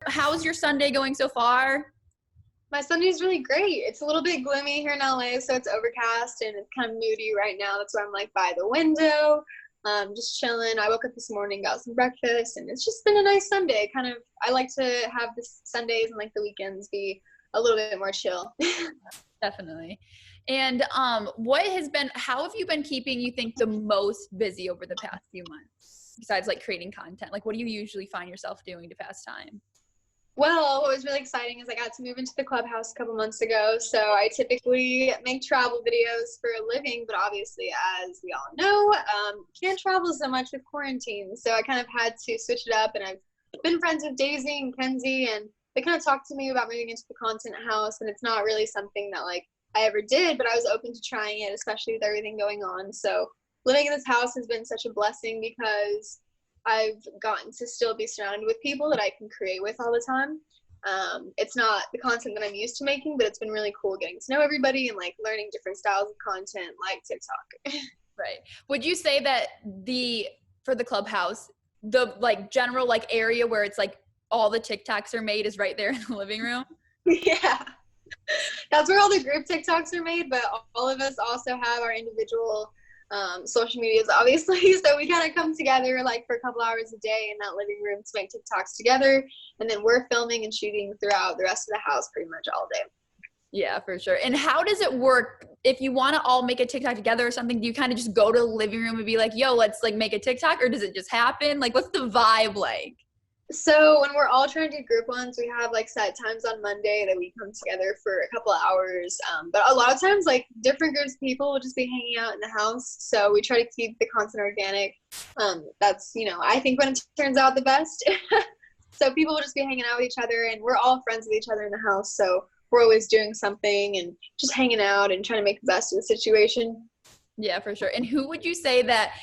how's your Sunday going so far? My Sunday's really great. It's a little bit gloomy here in LA, so it's overcast and it's kind of moody right now. That's why I'm like by the window, just chilling. I woke up this morning, got some breakfast, and it's just been a nice Sunday. I like to have the Sundays and like the weekends be a little bit more chill. Definitely. And how have you been keeping, you think, the most busy over the past few months besides like creating content? Like what do you usually find yourself doing to pass time? Well, what was really exciting is I got to move into the Clubhouse a couple months ago. So I typically make travel videos for a living, but obviously, as we all know, can't travel so much with quarantine. So I kind of had to switch it up, and I've been friends with Daisy and Kenzie, and they kind of talked to me about moving into the content house, and it's not really something that like I ever did, but I was open to trying it, especially with everything going on. So living in this house has been such a blessing because I've gotten to still be surrounded with people that I can create with all the time. It's not the content that I'm used to making, but it's been really cool getting to know everybody and like learning different styles of content like TikTok. Right. Would you say that for the Clubhouse, the like general like area where it's like all the TikToks are made is right there in the living room? Yeah. That's where all the group TikToks are made, but all of us also have our individual social medias, obviously. So we kind of come together like for a couple hours a day in that living room to make TikToks together. And then we're filming and shooting throughout the rest of the house pretty much all day. Yeah, for sure. And how does it work? If you want to all make a TikTok together or something, do you kind of just go to the living room and be like, yo, let's like make a TikTok, or does it just happen? Like, what's the vibe like? So when we're all trying to do group ones, we have like set times on Monday that we come together for a couple of hours. But a lot of times like different groups of people will just be hanging out in the house. So we try to keep the content organic. That's, I think when it turns out the best. So people will just be hanging out with each other, and we're all friends with each other in the house. So we're always doing something and just hanging out and trying to make the best of the situation. Yeah, for sure. And who would you say that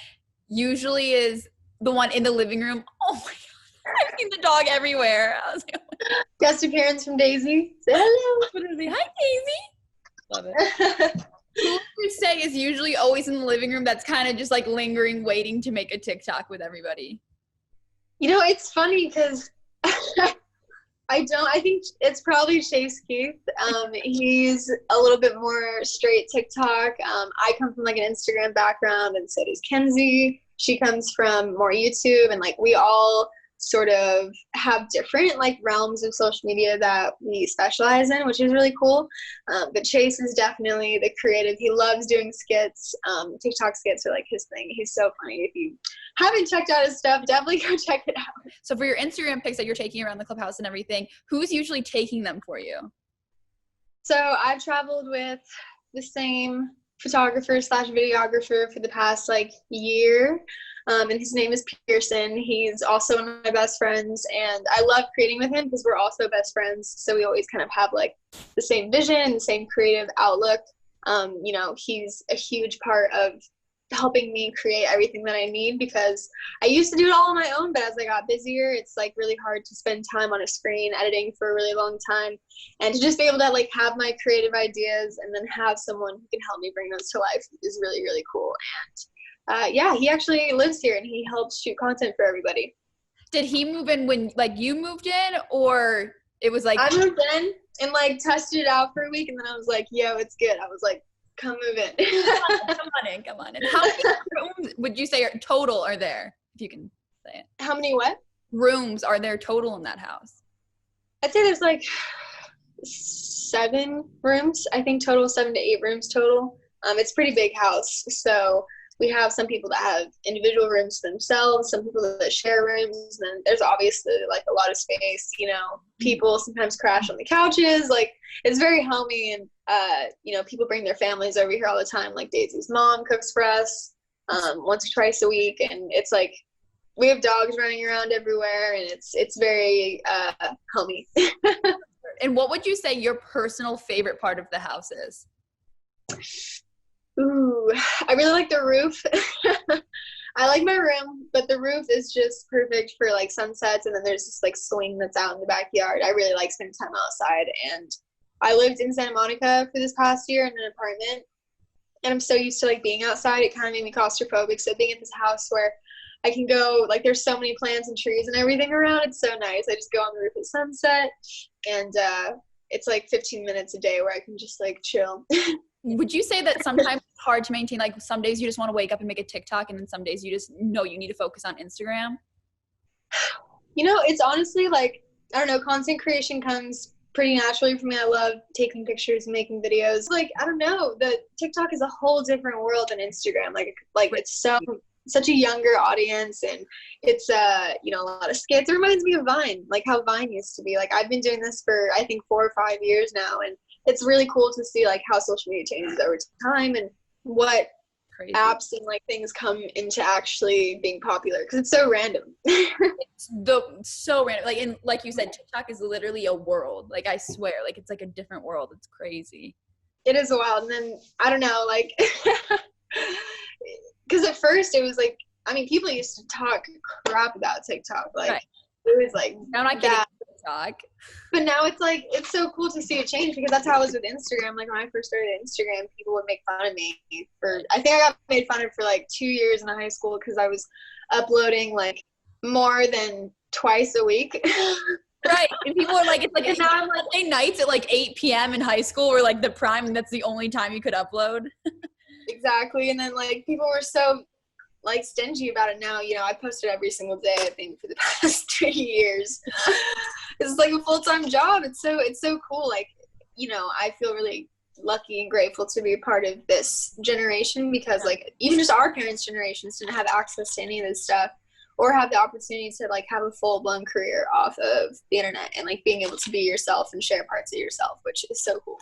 usually is the one in the living room? Oh my God. I've seen the dog everywhere. I was like, guest appearance from Daisy. Say hello. Hi, Daisy. Love it. Who would you say is usually always in the living room that's kind of just like lingering, waiting to make a TikTok with everybody? It's funny because I think it's probably Chase Keith. He's a little bit more straight TikTok. I come from like an Instagram background, and so does Kenzie. She comes from more YouTube, and like we all sort of have different like realms of social media that we specialize in, which is really cool. But Chase is definitely the creative. He loves doing skits. TikTok skits are like his thing. He's so funny. If you haven't checked out his stuff, definitely go check it out. So for your Instagram pics that you're taking around the Clubhouse and everything, who's usually taking them for you? So I've traveled with the same photographer / videographer for the past like year. And his name is Pearson. He's also one of my best friends, and I love creating with him because we're also best friends. So we always kind of have like the same vision and the same creative outlook. He's a huge part of helping me create everything that I need, because I used to do it all on my own, but as I got busier, it's like really hard to spend time on a screen editing for a really long time, and to just be able to like have my creative ideas and then have someone who can help me bring those to life is really, really cool. And he actually lives here, and he helps shoot content for everybody. Did he move in when like you moved in, or it was like I moved in and like tested it out for a week, and then I was like, yo, it's good. I was like, come move in. Come on in. How many rooms would you say total are there, if you can say it? How many what? Rooms are there total in that house? I'd say there's like 7 rooms. I think total 7 to 8 rooms total. It's a pretty big house. So we have some people that have individual rooms themselves, some people that share rooms, and then there's obviously like a lot of space. People sometimes crash on the couches. Like it's very homey, and people bring their families over here all the time. Like Daisy's mom cooks for us once or twice a week, and it's like we have dogs running around everywhere, and it's very homey. And what would you say your personal favorite part of the house is? Ooh, I really like the roof. I like my room, but the roof is just perfect for like sunsets, and then there's this like swing that's out in the backyard. I really like spending time outside, and I lived in Santa Monica for this past year in an apartment, and I'm so used to like being outside, it kind of made me claustrophobic. So being at this house where I can go, like, there's so many plants and trees and everything around. It's so nice. I just go on the roof at sunset, and it's like 15 minutes a day where I can just like chill. Would you say that sometimes it's hard to maintain, like some days you just want to wake up and make a TikTok, and then some days you just know you need to focus on Instagram? You know, it's honestly like, I don't know, content creation comes pretty naturally for me. I love taking pictures and making videos. Like, I don't know, the TikTok is a whole different world than Instagram. Like it's such a younger audience, and it's you know, a lot of skits. It reminds me of Vine, like how Vine used to be. Like, I've been doing this for I think 4 or 5 years now, and it's really cool to see like how social media changes over time and what Crazy. apps and like things come into actually being popular, because it's so random. It's so random. Like, and like you said, TikTok is literally a world. Like, I swear, like it's like a different world. It's crazy. It is wild. And then I don't know, like, because at first it was like, I mean, people used to talk crap about TikTok. Like, right. It was like now I'm not getting TikTok. But now it's like, it's so cool to see a change, because that's how it was with Instagram. Like, when I first started Instagram, people would make fun of me for, I think I got made fun of for like 2 years in high school because I was uploading like more than twice a week. Right. And people are like, it's like, And now I'm like, Sunday nights at like 8 p.m. in high school were like the prime, and that's the only time you could upload. exactly. And then like people were so like stingy about it. Now, you know, I posted every single day, I think, for the past 3 years. It's like a full-time job. It's so cool. Like, you know, I feel really lucky and grateful to be a part of this generation, because like even just our parents' generations didn't have access to any of this stuff, or have the opportunity to like have a full-blown career off of the internet and like being able to be yourself and share parts of yourself, which is so cool.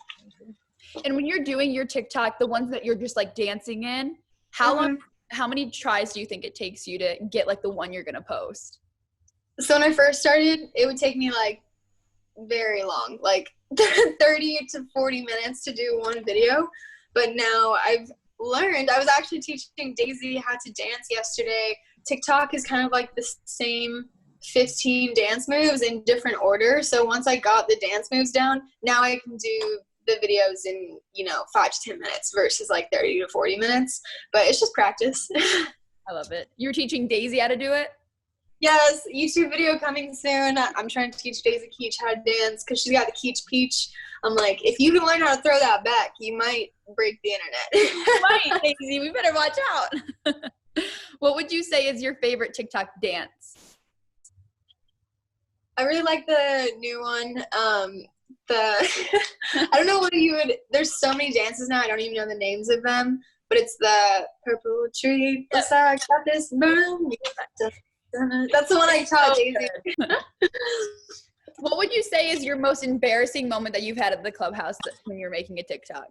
And when you're doing your TikTok, the ones that you're just like dancing in, how many tries do you think it takes you to get like the one you're gonna post? So when I first started, it would take me like very long, like 30 to 40 minutes to do one video. But now I've learned, I was actually teaching Daisy how to dance yesterday. TikTok is kind of like the same 15 dance moves in different order. So once I got the dance moves down, now I can do the videos in, you know, 5 to 10 minutes versus like 30 to 40 minutes. But it's just practice. I love it. You're teaching Daisy how to do it? Yes, YouTube video coming soon. I'm trying to teach Daisy Keech how to dance, because she's got the Keech Peach. I'm like, if you can learn how to throw that back, you might break the internet. Right, Daisy, we better watch out. What would you say is your favorite TikTok dance? I really like the new one. I don't know what you would, there's so many dances now, I don't even know the names of them, but it's the purple tree beside this room. That's the one I taught Daisy. What would you say is your most embarrassing moment that you've had at the Clubhouse when you're making a TikTok?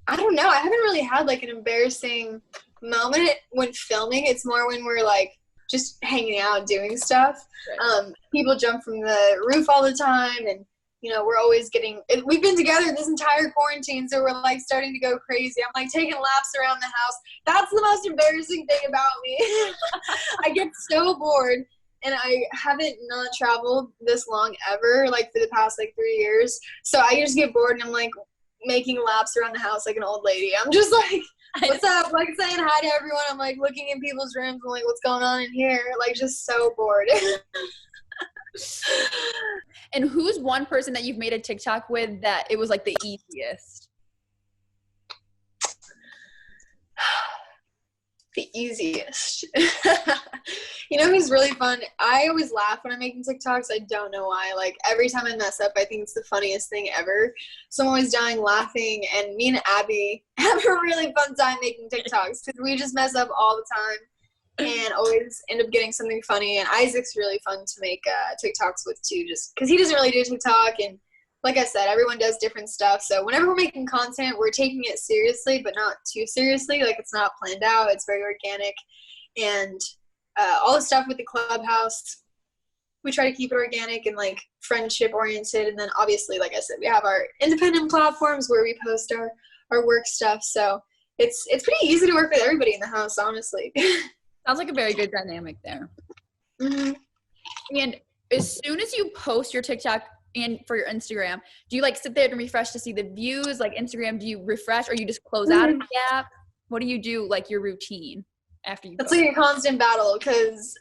I don't know. I haven't really had like an embarrassing moment when filming. It's more when we're like just hanging out doing stuff. Right. People jump from the roof all the time, and you know, we're always we've been together this entire quarantine, so we're like starting to go crazy. I'm like taking laps around the house. That's the most embarrassing thing about me. I get so bored, and I haven't not traveled this long ever, like for the past like 3 years. So I just get bored, and I'm like making laps around the house like an old lady. I'm just like, what's up? Like saying hi to everyone. I'm like looking in people's rooms. I'm like, what's going on in here? Like just so bored. And who's one person that you've made a TikTok with that it was like the easiest? The easiest. You know who's really fun? I always laugh when I'm making TikToks. I don't know why. Like every time I mess up, I think it's the funniest thing ever. So I'm always dying laughing. And me and Abby have a really fun time making TikToks because we just mess up all the time and always end up getting something funny. And Isaac's really fun to make TikToks with too, just because he doesn't really do TikTok. And like I said, everyone does different stuff. So whenever we're making content, we're taking it seriously, but not too seriously. Like it's not planned out. It's very organic. And all the stuff with the Clubhouse, we try to keep it organic and like friendship oriented. And then obviously, like I said, we have our independent platforms where we post our work stuff. So it's pretty easy to work with everybody in the house, honestly. Sounds like a very good dynamic there. Mm-hmm. And as soon as you post your TikTok and for your Instagram, do you like sit there and refresh to see the views? Like Instagram, do you refresh or you just close out of the app? What do you do, like your routine? after you That's post? like a constant battle because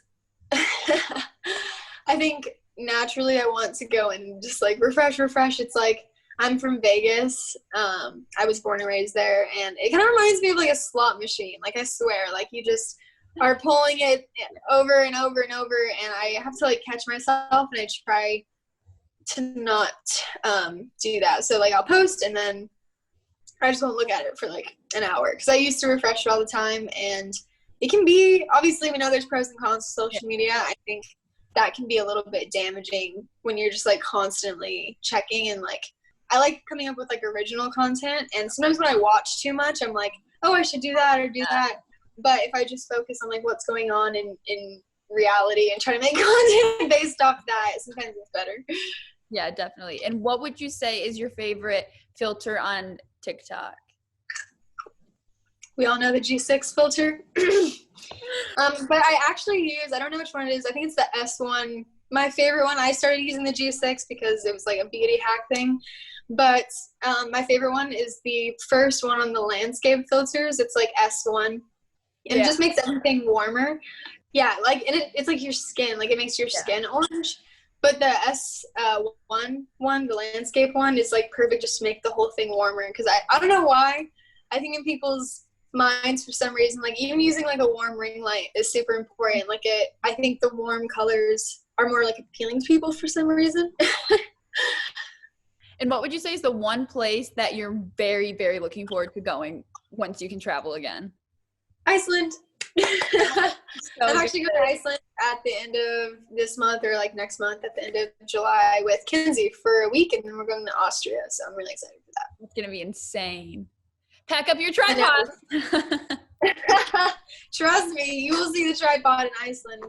I think naturally I want to go and just like refresh. It's like I'm from Vegas. I was born and raised there, and it kind of reminds me of like a slot machine. Like I swear, like you just are pulling it over and over and over, and I have to like catch myself, and I try to not do that. So like I'll post and then I just won't look at it for like an hour because I used to refresh it all the time, and it can be, obviously we know there's pros and cons to social media. I think that can be a little bit damaging when you're just like constantly checking, and like I like coming up with like original content, and sometimes when I watch too much I'm like, oh, I should do that or do that. But if I just focus on like what's going on in reality and try to make content based off that, sometimes it's better. Yeah, definitely. And what would you say is your favorite filter on TikTok? We all know the G6 filter. But I actually use, I don't know which one it is. I think it's the S1. My favorite one, I started using the G6 because it was like a beauty hack thing. But my favorite one is the first one on the landscape filters. It's like S1. And it just makes everything warmer. Yeah, like, and it's like your skin. Like, it makes your skin orange. But the S1 one, the landscape one, is like perfect just to make the whole thing warmer. Because I don't know why. I think in people's minds, for some reason, like even using like a warm ring light is super important. Like I think the warm colors are more like appealing to people for some reason. And what would you say is the one place that you're very, very looking forward to going once you can travel again? Iceland. So I'm actually going to Iceland at the end of this month, or like next month at the end of July with Kinsey for a week, and then we're going to Austria. So I'm really excited for that. It's going to be insane. Pack up your tripod. Trust me, you will see the tripod in Iceland.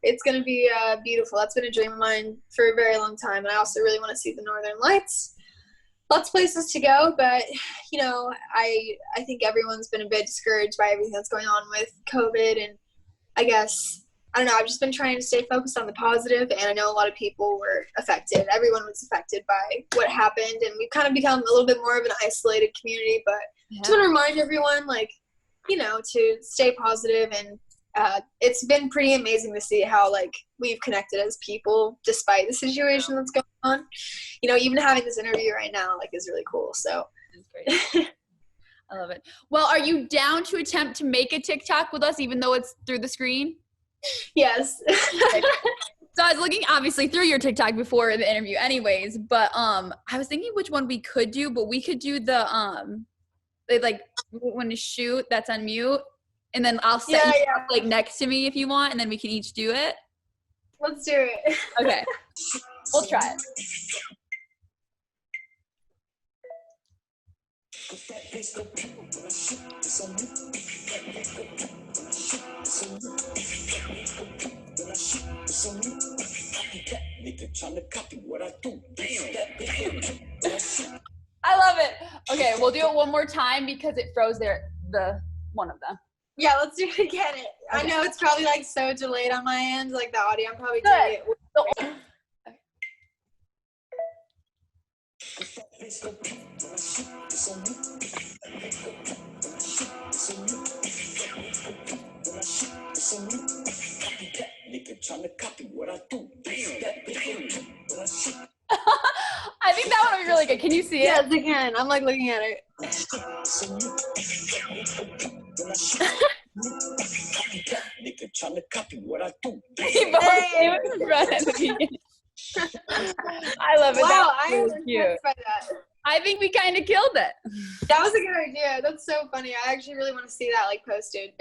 It's going to be beautiful. That's been a dream of mine for a very long time. And I also really want to see the Northern Lights. Lots of places to go, but you know, I think everyone's been a bit discouraged by everything that's going on with COVID, and I guess, I don't know, I've just been trying to stay focused on the positive, and I know a lot of people were affected. Everyone was affected by what happened, and we've kind of become a little bit more of an isolated community, but just want to remind everyone, like, you know, to stay positive, and it's been pretty amazing to see how, like, we've connected as people despite the situation that's going on. You know, even having this interview right now, like, is really cool. So that's great. I love it. Well, are you down to attempt to make a TikTok with us, even though it's through the screen? Yes. So I was looking obviously through your TikTok before the interview anyways, but I was thinking which one we could do, but we could do the like when to shoot that's on mute, and then I'll set you up, like next to me if you want, and then we can each do it. Let's do it. Okay. We'll try it. I love it. Okay, we'll do it one more time because it froze the one of them. Yeah, let's do it again. Okay. I know it's probably like so delayed on my end, like the audio. I'm probably doing it. I think that one would be really good. Can you see it? Yes, I can. I'm like looking at it. I love it. Wow, I really was impressed by that. I think we kind of killed it. That was a good idea. That's so funny. I actually really want to see that like posted.